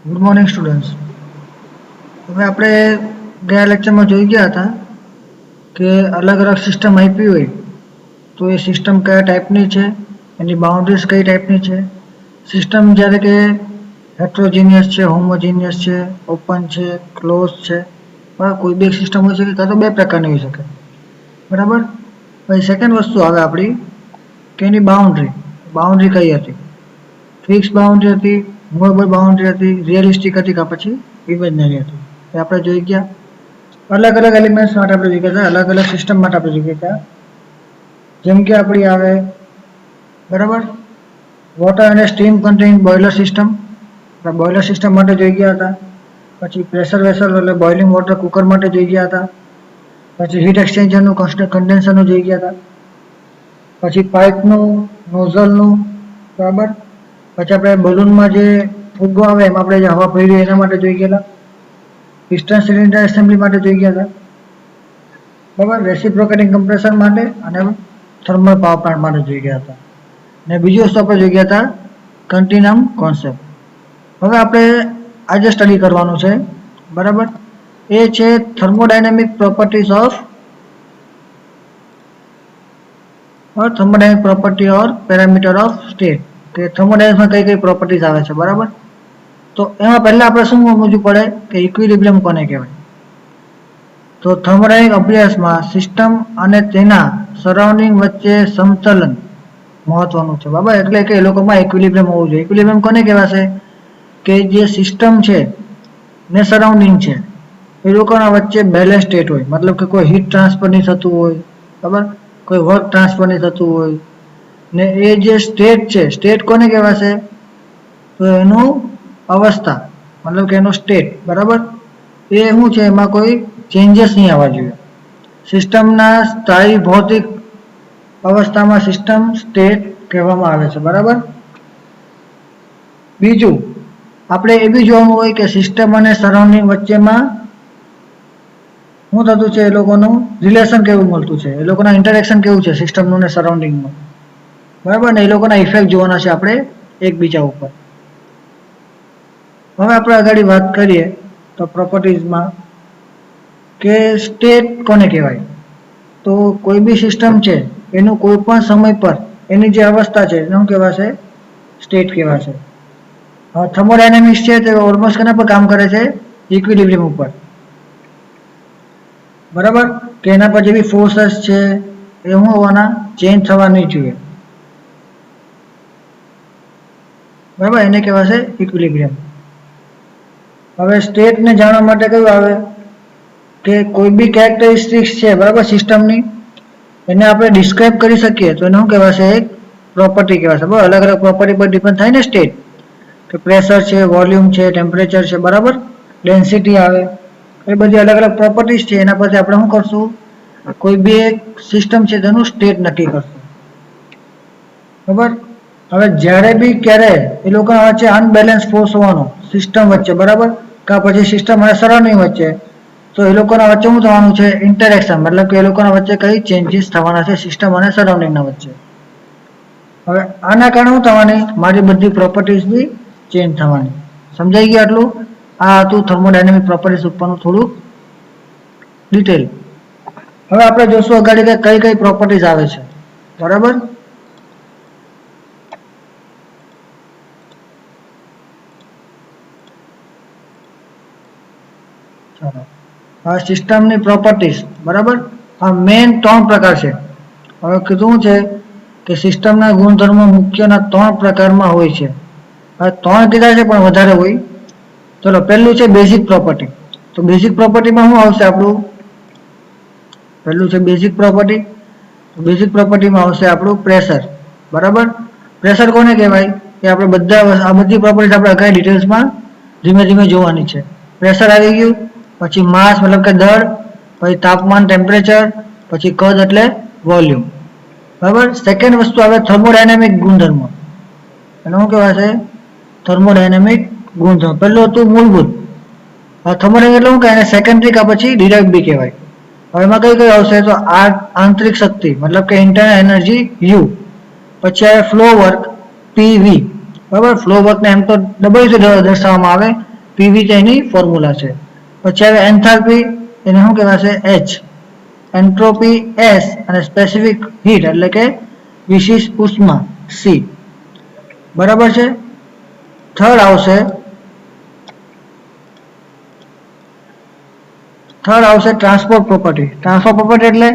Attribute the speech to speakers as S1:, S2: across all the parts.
S1: Good morning students. હવે આપણે ગયા લેક્ચરમાં જોઈ ગયા હતા કે અલગ અલગ સિસ્ટમ આપી હોય તો એ સિસ્ટમ કયા ટાઈપની છે, એની બાઉન્ડ્રીઝ કઈ ટાઈપની છે. સિસ્ટમ જ્યારે કે હેટ્રોજીનિયસ છે, હોમોજીનિયસ છે, ઓપન છે, ક્લોઝ છે, બરાબર. કોઈ બી એક સિસ્ટમ હોઈ શકે, કાં તો બે પ્રકારની હોઈ શકે, બરાબર. પછી સેકન્ડ વસ્તુ આવે આપણી કે એની બાઉન્ડ્રી કઈ હતી. ફિક્સ બાઉન્ડ્રી હતી, મૂવેબલ બાઉન્ડ્રી હતી, રિયલિસ્ટિક હતી, કે પછી ઇમેજનરી હતી. એ આપણે જોઈ ગયા. અલગ અલગ એલિમેન્ટ્સ માટે આપણે જોઈ ગયા, અલગ અલગ સિસ્ટમ માટે આપણે જોઈ ગયા. જેમ કે આપણી આવે, બરાબર, વોટર અને સ્ટીમ કન્ટેઇન બોઇલર સિસ્ટમ. આપણે બોઇલર સિસ્ટમ માટે જોઈ ગયા હતા. પછી પ્રેશર વેસલ એટલે બોઇલિંગ વોટર કુકર માટે જોઈ ગયા હતા. પછી હીટ એક્સચેન્જરનું કન્ડેન્સરનું જોઈ ગયા હતા. પછી પાઇપનું, નોઝલનું, બરાબર. પછી આપણે બલૂનમાં જે ફુગ્ગો આવે એમાં આપણે જે હવા ભરી એના માટે જોઈ ગયેલા. પિસ્ટન સિલિન્ડર એસેમ્બલી માટે જોઈ ગયા હતા, બરાબર. રેસિપ્રોકેટિંગ કમ્પ્રેસર માટે અને થર્મલ પાવર પ્લાન્ટ માટે જોઈ ગયા હતા. અને બીજી વસ્તુ આપણે જોઈ ગયા હતા કન્ટિન્યુમ કોન્સેપ્ટ. હવે આપણે આજે સ્ટડી કરવાનું છે, બરાબર, એ છે thermodynamic properties of thermodynamic property or parameter of state. કે થર્મોડાયનેમિક્સમાં કઈ કઈ પ્રોપર્ટીઝ આવે છે, બરાબર. તો એમાં પહેલા આપણે શું સમજવું પડે કે ઇક્વિલિબ્રિયમ કોને કહેવાય. તો થર્મોડાયનેમિક અભ્યાસમાં સિસ્ટમ અને તેના સરાઉન્ડિંગ વચ્ચે સમતોલન મહત્વનું છે, બરાબર. એટલે કે એ લોકોમાં ઇક્વિલિબ્રિયમ હોવું જોઈએ. ઇક્વિલિબ્રિયમ કોને કહેવાશે કે જે સિસ્ટમ છે ને સરાઉન્ડિંગ છે એ લોકોના વચ્ચે બેલેન્સ સ્ટેટ હોય, મતલબ કે કોઈ હીટ ટ્રાન્સફર નહીં થતું હોય, બરાબર, કોઈ વર્ક ટ્રાન્સફર નહીં થતું હોય. ને એ જે સ્ટેટ છે, સ્ટેટ કોને કહેવાશે તો એનું અવસ્થા, મતલબ કે એનો સ્ટેટ, બરાબર, એ શું છે, એમાં કોઈ ચેન્જીસ નહીં આવવા જોઈએ. સિસ્ટમના સ્થાયી ભૌતિક અવસ્થામાં સિસ્ટમ સ્ટેટ કહેવામાં આવે છે, બરાબર. બીજું આપણે એ બી જોવાનું હોય કે સિસ્ટમ અને સરાઉન્ડિંગ વચ્ચેમાં શું થતું છે, એ લોકોનું રિલેશન કેવું મળતું છે, એ લોકોના ઇન્ટરેક્શન કેવું છે સિસ્ટમનું ને સરાઉન્ડિંગનું, બરાબર. ને એ લોકોના ઇફેક્ટ જોવાના છે આપણે એકબીજા ઉપર. હવે આપણે આગળ વાત કરીએ તો પ્રોપર્ટીઝમાં કે સ્ટેટ કોને કહેવાય. તો કોઈ બી સિસ્ટમ છે એનું કોઈ પણ સમય પર એની જે અવસ્થા છે એને શું કહેવાશે, સ્ટેટ કહેવાશે. થર્મોડાયનેમિક્સ છે તે ઓલમોસ્ટ કેના પર કામ કરે છે, ઇક્વિલિબ્રિયમ ઉપર, બરાબર. કે એના પર જે બી ફોર્સસ છે એ શું હોવાના, ચેન્જ થવા નહીં જોઈએ, બરાબર. એને કહેવાશે ઇક્વિલિબ્રિયમ. હવે સ્ટેટને જાણવા માટે કયું આવે કે કોઈ બી કેરેક્ટરિસ્ટિક્સ છે, બરાબર, સિસ્ટમની, એને આપણે ડિસ્ક્રાઇબ કરી શકીએ તો એને શું કહેવાશે, એક પ્રોપર્ટી કહેવાશે, બરાબર. અલગ અલગ પ્રોપર્ટી પર ડિપેન્ડ થાય ને સ્ટેટ, કે પ્રેશર છે, વોલ્યુમ છે, ટેમ્પરેચર છે, બરાબર, ડેન્સિટી આવે, એ બધી અલગ અલગ પ્રોપર્ટીઝ છે. એના પરથી આપણે શું કરશું, કોઈ બી એક સિસ્ટમ છે તેનું સ્ટેટ નક્કી કરશું, બરાબર. હવે જ્યારે બી ક્યારે એ લોકો વચ્ચે અનબેલેન્સ ફોર્સ હોવાનો સિસ્ટમ વચ્ચે, બરાબર, કાં પછી સિસ્ટમ અને સરાઉન્ડિંગ વચ્ચે, તો એ લોકોના વચ્ચે શું થવાનું છે, ઇન્ટરેક્શન, મતલબ કે એ લોકોના વચ્ચે કઈ ચેન્જીસ થવાના છે સિસ્ટમ અને સરાઉન્ડિંગના વચ્ચે. હવે આના કારણે શું થવાની, મારી બધી પ્રોપર્ટીઝ બી ચેન્જ થવાની. સમજાઈ ગયા આટલું. આ હતું થર્મોડાયનેમિક પ્રોપર્ટીઝ ઉપરનું થોડુંક ડિટેલ. હવે આપણે જોશું આગળ કે કઈ કઈ પ્રોપર્ટીઝ આવે છે, બરાબર. ચાલો, આ સિસ્ટમની પ્રોપર્ટીઝ, બરાબર. આ મેઇન 3 પ્રકાર છે. હવે કીધું છે કે સિસ્ટમના ગુણધર્મો મુખ્યના 3 પ્રકારમાં હોય છે. હવે 3 કીધા છે પણ વધારે હોય. ચલો, પહેલું છે બેઝિક પ્રોપર્ટી. તો બેઝિક પ્રોપર્ટીમાં શું આવશે આપણું, પહેલું છે બેઝિક પ્રોપર્ટી. બેઝિક પ્રોપર્ટીમાં આવશે આપણું પ્રેશર, બરાબર. પ્રેશર કોને કહેવાય કે આપણે આ બધી પ્રોપર્ટીઝ આપણે આગળ ડિટેલ્સમાં ધીમે ધીમે જોવાની છે. પ્રેશર આવી ગયું, પછી માસ મતલબ કે દળ, પછી તાપમાન ટેમ્પરેચર, પછી કદ એટલે વોલ્યુમ, બરાબર. સેકન્ડ વસ્તુ આવે થર્મોડાયનેમિક ગુણધર્મ. એનો શું કહેવાશે, થર્મોડાયનેમિક ગુણધર્મ. પહેલું હતું મૂળભૂત. થર્મોડાયનેમિક એટલે શું કહેવાય, સેકન્ડરી કે પછી ડિરાઇવ્ડ બી કહેવાય. હવે એમાં કઈ કઈ આવશે તો આંતરિક શક્તિ મતલબ કે ઇન્ટરનલ એનર્જી યુ, પછી આવે ફ્લો વર્ક PV, બરાબર. ફ્લો વર્કને એમ તો W થી દર્શાવવામાં આવે પીવી તેની ફોર્મ્યુલા છે. પછી હવે એન્થાલ્પી, એને શું કહેવાશે? એચ. એન્ટ્રોપી એસ અને સ્પેસિફિક હીટ એટલે કે વિશિષ્ટ ઉષ્મા સી. બરાબર છે. થર્ડ આવશે ટ્રાન્સપોર્ટ પ્રોપર્ટી. ટ્રાન્સપોર્ટ પ્રોપર્ટી એટલે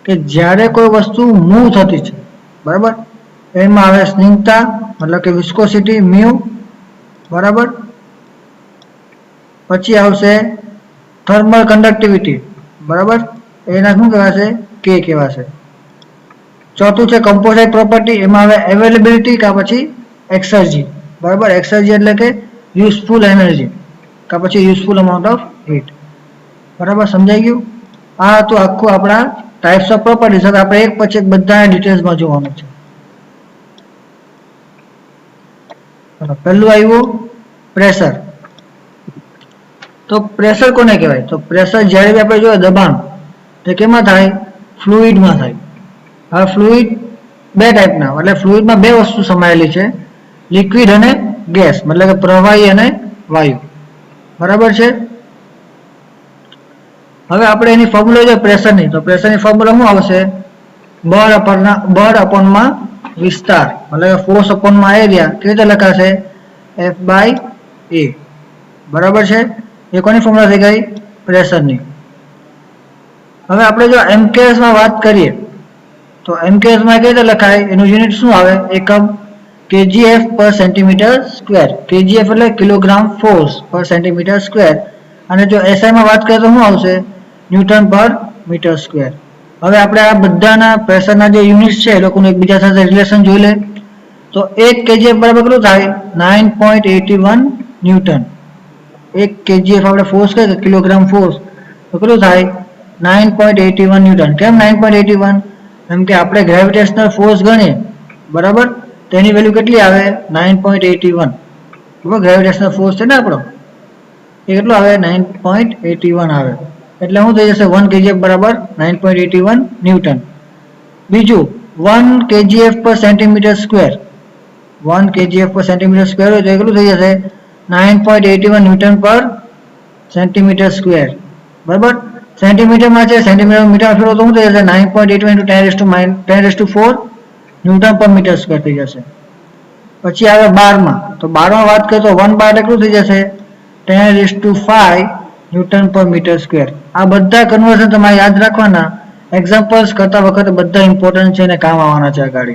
S1: કે જ્યારે કોઈ વસ્તુ મૂવ થતી છે, બરાબર, એમાં આવે સ્નિગ્ધતા મતલબ કે વિસ્કોસિટી મ્યુ, બરાબર. પછી આવશે થર્મલ કન્ડક્ટિવિટી, બરાબર, એના શું કહેવાશે? કે કહેવાશે. ચોથું છે કમ્પોઝાઇટ પ્રોપર્ટી, એમાં આવે અવેલેબિલિટી કા પછી એક્સર્જી, બરાબર. એક્સર્જી એટલે કે યુઝફુલ એનર્જી કા પછી યુઝફુલ અમાઉન્ટ ઓફ હીટ. બરાબર, સમજાઈ ગયું? આ હતું આખું આપણા ટાઈપ્સ ઓફ પ્રોપર્ટીઝ. હવે આપણે એક પછી એક બધા ડિટેલ્સમાં જોવાનું છે. પહેલું આવ્યું પ્રેશર. તો પ્રેશર કોને કહેવાય? તો પ્રેશર જ્યારે બી આપણે જોઈએ દબાણ, તો કેમાં થાય? ફ્લુઇડમાં થાય. હવે ફ્લુઇડ બે ટાઈપના, એટલે ફ્લુઇડમાં બે વસ્તુ સમાયેલી છે, લિક્વિડ અને ગેસ, મતલબ કે પ્રવાહી અને વાયુ. બરાબર છે. હવે આપણે એની ફોર્મ્યુલા જોઈએ પ્રેશરની, તો પ્રેશરની ફોર્મ્યુલા શું આવશે? બળ અપોનમાં વિસ્તાર, મતલબ કે ફોર્સ અપોનમાં એરિયા. કેવી રીતે લખાશે? F by A. બરાબર છે. એ કોની ફોર્મ્યુલા થઈ ગઈ? પ્રેશરની. હવે આપણે જો MKS માં વાત કરીએ તો MKS માં કેવી રીતે લખાય? એનું યુનિટ શું આવે? એકમ kgf પર સેન્ટીમીટર સ્ક્વેર. kgf એટલે કિલોગ્રામ ફોર્સ પર સેન્ટીમીટર સ્ક્વેર. અને જો SI માં વાત કરીએ તો શું આવશે? ન્યૂટન પર મીટર સ્ક્વેર. હવે આપણે આ બધાના પ્રેશરના જે યુનિટ્સ છે એ લોકોનું એકબીજા સાથે રિલેશન જોઈ લે. તો 1 kgf બરાબર કેટલું થાય? 9.81 ન્યૂટન. 1 kgf આપણે ફોર્સ કરીએ કિલોગ્રામ ફોર્સ, તો કેટલું થાય? 9.81 ન્યૂટન. કેમ 9.81? કેમ કે આપણે ગ્રેવિટેશનલ ફોર્સ ગણીએ, બરાબર, તેની વેલ્યુ કેટલી આવે? 9.81. બરાબર, ગ્રેવિટેશનલ ફોર્સ છે ને આપણો, એ કેટલું આવે? 9.81 આવે. એટલે શું થઈ જશે? 1 kgf બરાબર 9.81 ન્યૂટન. બીજું 1 kgf પર સેન્ટીમીટર સ્ક્વેર. 1 kgf પર સેન્ટીમીટર સ્ક્વેર હોય તો કેટલું થઈ જશે? 9.81 ન્યૂટન પર સેન્ટીમીટર સ્ક્વેર. બરાબર, સેન્ટીમીટરમાં છે, સેન્ટીમીટર મીટર ફેરવો તો શું થઈ જશે? 9.81 × 10⁴ ન્યૂટન પર મીટર સ્ક્વેર થઈ જશે. પછી આવે બારમાં, તો બારમાં વાત કરીએ તો 1 બાર કેટલું થઈ જશે? 10⁵ ન્યૂટન પર મીટર સ્ક્વેર. આ બધા કન્વર્ઝન તમારે યાદ રાખવાના. એક્ઝામ્પલ્સ કરતા વખતે બધા ઇમ્પોર્ટન્ટ છે અને કામ આવવાના છે આગળ.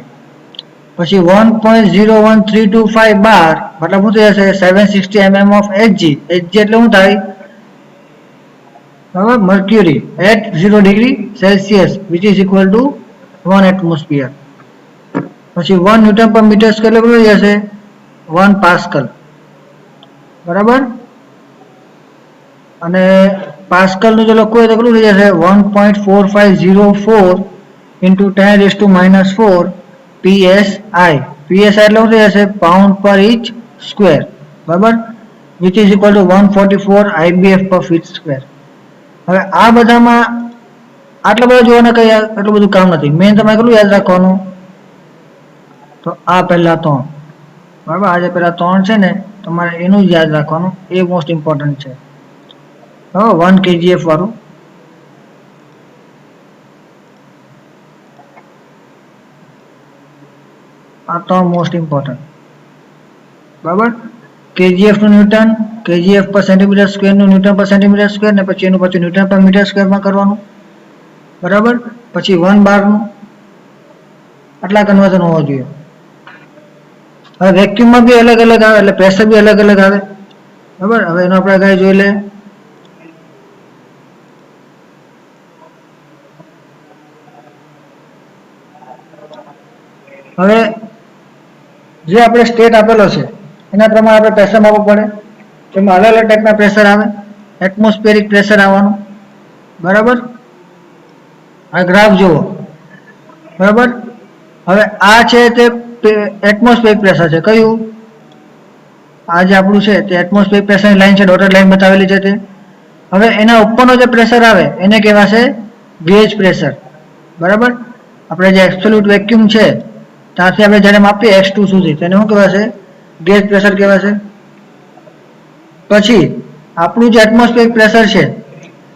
S1: પછી 1.01325 બાર મતલબ શું થઈ જશે? 760 mm of Hg. Hg એટલે શું થાય? બરાબર, mercury at 0 degree Celsius which is equal to 1 atmosphere. પછી 1 ન્યૂટન પર મીટર સ્ક્વેર એટલે કેટલું થઈ જશે? 1 પાસ્કલ. બરાબર, અને પાસ્કલ નું જો લખવું હોય તો કેટલું થઈ જશે? 1.4504 × 10⁻⁴ PSI. PSI એટલે શું થઈ જશે? પાઉન્ડ પર ઇંચ સ્ક્વેર. બરાબર, which is equal to 144 IBF per feet square. હવે આ બધામાં આટલા બધા જોવાના કઈ એટલું બધું કામ નથી. મેન તમારે કેટલું યાદ રાખવાનું? તો આ પહેલા 3, બરાબર, આ જે પહેલા 3 છે ને તમારે એનું જ યાદ રાખવાનું, એ મોસ્ટ ઇમ્પોર્ટન્ટ છે. 1 kgf વાળું. આ 3 મોસ્ટ ઇમ્પોર્ટન્ટ. બરાબર, kgf નું ન્યૂટન, kgf પર સેન્ટીમીટર સ્ક્વેર નું ન્યૂટન પર સેન્ટીમીટર સ્ક્વેર, ને પછી એનું પાછું ન્યૂટન પર મીટર સ્ક્વેરમાં કરવાનું. બરાબર, પછી 1 બારનું. આટલા કન્વર્ઝન હોવા જોઈએ. હવે વેક્યુમમાં બી અલગ અલગ આવે, એટલે પ્રેશર બી અલગ અલગ આવે. બરાબર, હવે એનો આપણે આગળ જોઈ લે. હવે જે આપણે સ્ટેટ આપેલો છે એના પ્રમાણે આપણે પ્રેશર માપવું પડે. તેમાં અલગ અલગ ટાઈપના પ્રેશર આવે. એટમોસ્ફેરિક પ્રેશર આવવાનું. બરાબર, આ ગ્રાફ જુઓ. બરાબર, હવે આ છે તે એટમોસ્ફેરિક પ્રેશર છે. કયું? આ જે આપણું છે તે એટમોસ્ફેરિક પ્રેશરની લાઈન છે, ડોટેડ લાઈન બતાવેલી છે તે. હવે એના ઉપરનો જે પ્રેશર આવે એને કહેવાશે ગેજ પ્રેશર. બરાબર, આપણે જે એબ્સોલ્યુટ વેક્યુમ છે ત્યાંથી આપણે જ્યારે માપીએ x2 સુધી તેને શું કહેવાશે? ગેજ પ્રેશર કહેવાશે. પછી આપણું જે એટમોસ્ફિયરિક પ્રેશર છે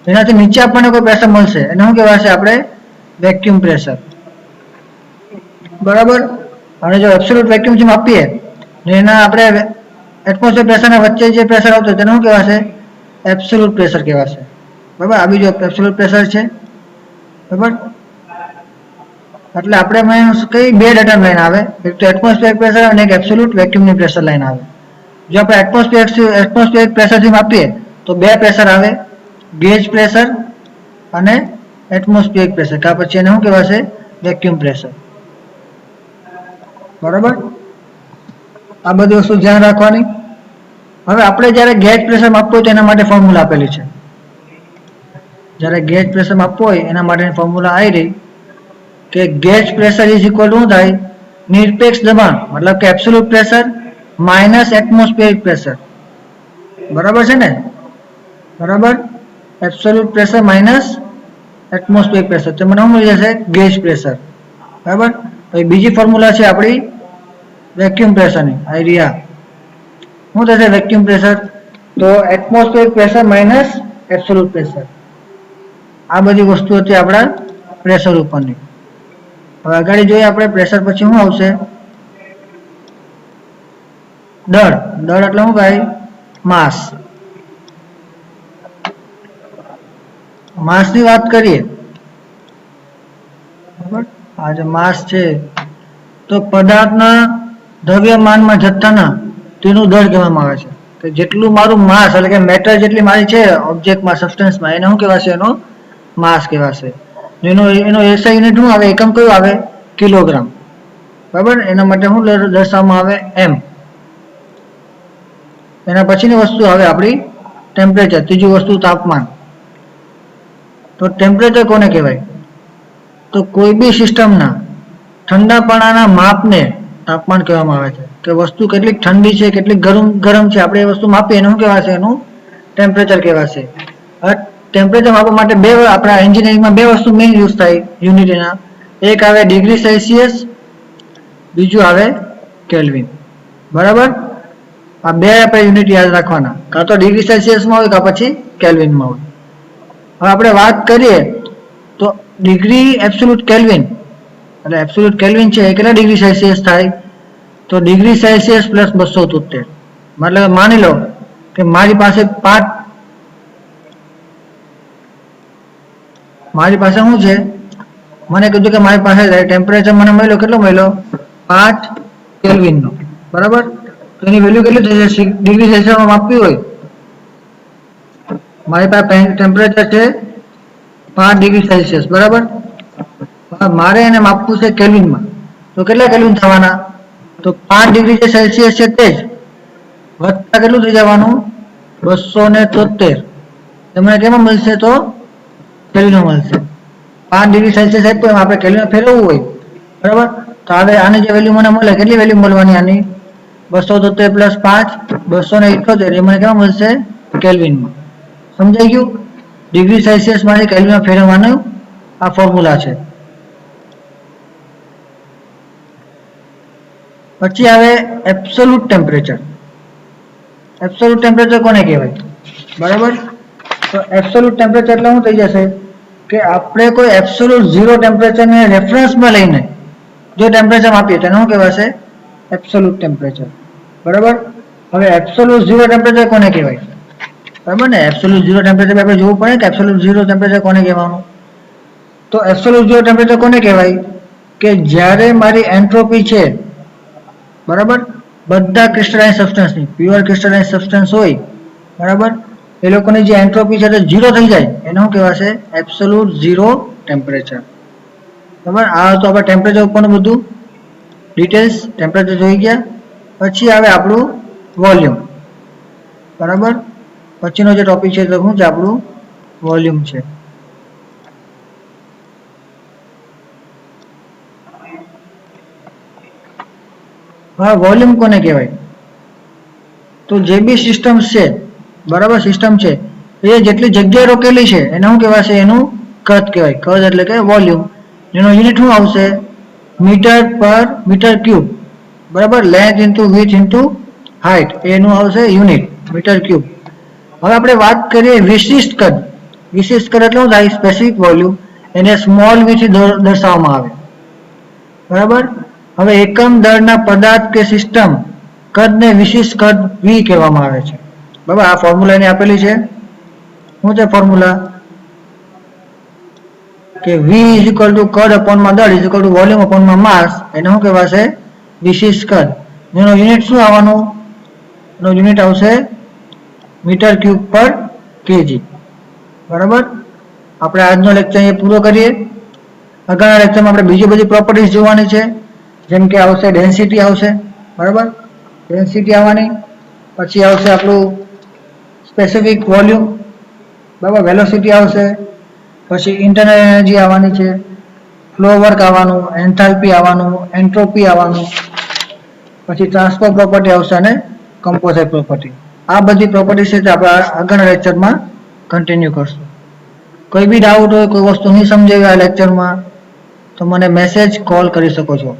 S1: એનાથી નીચે આપણને કોઈ પ્રેશર મળશે એને શું કહેવાશે આપણે વેક્યુમ પ્રેશર, બરાબર. અને જો એબ્સોલ્યુટ વેક્યુમ જેમ આપીએ એના આપણે એટમોસ્ફિયર પ્રેશરના વચ્ચે જે પ્રેશર આવતું તેને શું કહેવાશે એબ્સોલ્યુટ પ્રેશર કહેવાશે, બરાબર. આ બીજો એબ્સોલ્યુટ પ્રેશર છે, બરાબર. એટલે આપણે કઈ બે ડેટા લાઈન આવે, એક તો એટમોસ્ફિયરિક પ્રેશર અને એક એબ્સોલ્યુટ વેક્યુમની પ્રેશર લાઈન આવે. જો આપણે એટમોસ્ફિયરિક પ્રેશરથી માપીએ તો બે પ્રેશર આવે, ગેજ પ્રેશર અને એટમોસ્ફિયરિક પ્રેશર, કાં પછી એને શું કહેવાશે વેક્યુમ પ્રેશર, બરાબર. આ બધી વસ્તુ ધ્યાન રાખવાની. હવે આપણે જ્યારે ગેજ પ્રેશર માપવું હોય તો એના માટે ફોર્મ્યુલા આપેલી છે. જ્યારે ગેજ પ્રેશર માપવું હોય એના માટેની ફોર્મ્યુલા આવી રહી કે gauge pressure is equal to શું થાય નિરપેક્ષ દબાણ મતલબ કે absolute pressure minus atmospheric pressure, બરાબર છે ને, બરાબર. Absolute pressure minus atmospheric pressure તો મને શું મળી જશે ગેજ પ્રેશર, બરાબર. પછી બીજી ફોર્મ્યુલા છે આપણી વેક્યુમ પ્રેશરની, આઈડિયા શું થશે વેક્યુમ પ્રેશર તો atmospheric pressure minus absolute pressure. આ બધી વસ્તુ હતી આપણા પ્રેશર ઉપરની. હવે આગળ જોઈએ આપણે પ્રેશર પછી શું આવશે દળ. દળ એટલે શું ભાઈ માસ. માસની વાત કરીએ, બરાબર. આ જે માસ છે તો પદાર્થના દ્રવ્યમાનમાં જથ્થાના તેનું દળ કહેવામાં આવે છે કે જેટલું મારું માસ એટલે કે મેટર જેટલી મારી છે ઓબ્જેક્ટમાં સબસ્ટન્સમાં એને શું કહેવાશે એનો માસ કહેવાશે. એનો એસઆઈ યુનિટ શું આવે એકમ કયું આવે કિલોગ્રામ, બરાબર. એના માટે શું દર્શાવવામાં આવે એમ. એના પછીની વસ્તુ આવે આપણી ટેમ્પરેચર, ત્રીજી વસ્તુ તાપમાન. તો ટેમ્પરેચર કોને કહેવાય તો કોઈ બી સિસ્ટમના ઠંડાપણાના માપને તાપમાન કહેવામાં આવે છે કે વસ્તુ કેટલીક ઠંડી છે કેટલીક ગરમ છે આપણે એ વસ્તુ માપીએ એનું શું કહેવાશે એનું ટેમ્પરેચર કહેવાશે. હવે ટેમ્પરેચર માપવા માટે આપણા એન્જિનિયરિંગમાં બે વસ્તુ મેઇન યુઝ થાય યુનિટના, એક આવે ડિગ્રી સેલ્સિયસ, બીજું આવે કેલ્વિન, બરાબર. આ બે આપણે યુનિટ યાદ રાખવાના, કાં તો ડિગ્રી સેલ્સિયસમાં હોય કાં પછી કેલ્વિનમાં હોય. હવે આપણે વાત કરીએ તો ડિગ્રી એબ્સોલ્યુટ કેલ્વિન એટલે એબ્સોલ્યુટ કેલ્વિન છે એ કેટલા ડિગ્રી સેલ્સિયસ થાય તો ડિગ્રી સેલ્સિયસ પ્લસ 273. મતલબ માની લો કે મારી પાસે શું છે મને કીધું કે મારી પાસે ટેમ્પરેચર મને મળ્યો કેટલો મળ્યો 5 કેલ્વિનનો, બરાબર. તો એની વેલ્યુ કેટલી થશે ડિગ્રી સેલ્સિયસમાં માપવી હોય મારી પાસે ટેમ્પરેચર છે 5 ડિગ્રી સેલ્સિયસ, બરાબર. મારે એને માપવું છે કેલ્વિનમાં તો કેટલા કેલ્વિન થવાના તો 5 ડિગ્રી જે સેલ્સિયસ છે તે જ વત્તા કેટલું થઈ જવાનું 273. તમને કેમાં મળશે તો કેલ્વિનમાં મળશે. 5 ડિગ્રી સેલ્સિયસ આપ્યું એમ આપણે કેલ્વિનમાં ફેરવવું હોય, બરાબર. તો હવે આની જે વેલ્યુ મને મળે કેટલી વેલ્યુ મળવાની આની 273 પ્લસ 5 278 એ મને કેમાં મળશે કેલ્વિનમાં. સમજાઈ ગયું. ડિગ્રી સેલ્સિયસ માંથી કેલ્વિનમાં ફેરવવાનું આ ફોર્મ્યુલા છે. પછી આવે એબ્સોલ્યુટ ટેમ્પરેચર. એબ્સોલ્યુટ ટેમ્પરેચર કોને કહેવાય બરાબર. તો એબ્સોલ્યુટ ટેમ્પરેચર એટલે શું થઈ જશે કે આપણે કોઈ એબ્સોલ્યુટ ઝીરો ટેમ્પરેચરને રેફરન્સમાં લઈને જો ટેમ્પરેચર માપીએ તેને શું કહેવાશે એબ્સોલ્યુટ ટેમ્પરેચર, બરાબર. હવે એબ્સોલ્યુટ ઝીરો ટેમ્પરેચર કોને કહેવાય બરાબર ને. એબ્સોલ્યુટ ઝીરો ટેમ્પરેચર આપણે જોવું પડે કે એબ્સોલ્યુટ ઝીરો ટેમ્પરેચર કોને કહેવાનું. તો એબ્સોલ્યુટ ઝીરો ટેમ્પરેચર કોને કહેવાય કે જ્યારે મારી એન્ટ્રોપી છે, બરાબર, બધા ક્રિસ્ટલાઇન સબસ્ટન્સની પ્યોર ક્રિસ્ટલાઇન સબસ્ટન્સ હોય, બરાબર, એ લોકોની જે એન્ટ્રોપી છે તે ઝીરો થઈ જાય એને શું કહેવાશે એબ્સોલ્યુટ ઝીરો ટેમ્પરેચર, બરાબર. આ તો આપણે ટેમ્પરેચર ઉપરનું બધું ડિટેલ્સ ટેમ્પરેચર જોઈ ગયા. પછી આવે આપણું વોલ્યુમ, બરાબર. પછીનો જે ટોપિક છે તો શું છે આપણું વોલ્યુમ છે. હા, વોલ્યુમ કોને કહેવાય તો જે બી સિસ્ટમ છે, બરાબર, સિસ્ટમ છે એ જેટલી જગ્યાએ રોકેલી છે એને શું કહેવાશે એનું કદ કહેવાય. કદ એટલે કે વોલ્યુમ. એનો યુનિટ શું આવશે મીટર પર મીટર ક્યુબ, બરાબર. Length into width into height એનું આવશે યુનિટ મીટર ક્યુબ. હવે આપણે વાત કરીએ વિશિષ્ટ કદ. વિશિષ્ટ કદ એટલે શું થાય? સ્પેસિફિક વોલ્યુમ, એને સ્મોલ v થી દર્શાવવામાં આવે. બરાબર. હવે એકમ દળના પદાર્થ કે સિસ્ટમ કદને વિશિષ્ટ કદ v કહેવામાં આવે છે. બરાબર. આ ફોર્મ્યુલા એની આપેલી છે. શું છે ફોર્મ્યુલા? કે v ઇઝ ઇક્વલ ટુ કદ અપોનમાં દળ ઇઝ ઇક્વલ ટુ વોલ્યુમ અપોનમાં માસ. એને શું કહેવાશે? વિશિષ્ટ કદ. એનો યુનિટ શું આવવાનું? એનો યુનિટ આવશે મીટર ક્યુબ પર કેજી. બરાબર. આપણે આજનો લેક્ચર અહીંયા પૂરો કરીએ. આગળના લેક્ચરમાં આપણે બીજી બધી પ્રોપર્ટીઝ જોવાની છે. જેમ કે આવશે ડેન્સિટી આવશે. બરાબર. ડેન્સિટી આવવાની, પછી આવશે આપણું સ્પેસિફિક વોલ્યુમ, બરાબર, વેલોસિટી આવશે, પછી ઇન્ટરનલ એનર્જી આવવાની છે, ફ્લો વર્ક આવવાનું, એન્થાલ્પી આવવાનું, એન્ટ્રોપી આવવાનું, પછી ટ્રાન્સફર પ્રોપર્ટી આવશે અને કમ્પોઝાઇટ પ્રોપર્ટી. આ બધી પ્રોપર્ટી છે તે આપણે આગળના લેક્ચરમાં કન્ટિન્યુ કરશું. કોઈ બી ડાઉટ હોય, કોઈ વસ્તુ નહીં સમજાવી આ લેક્ચરમાં, તો મને મેસેજ કોલ કરી શકો છો.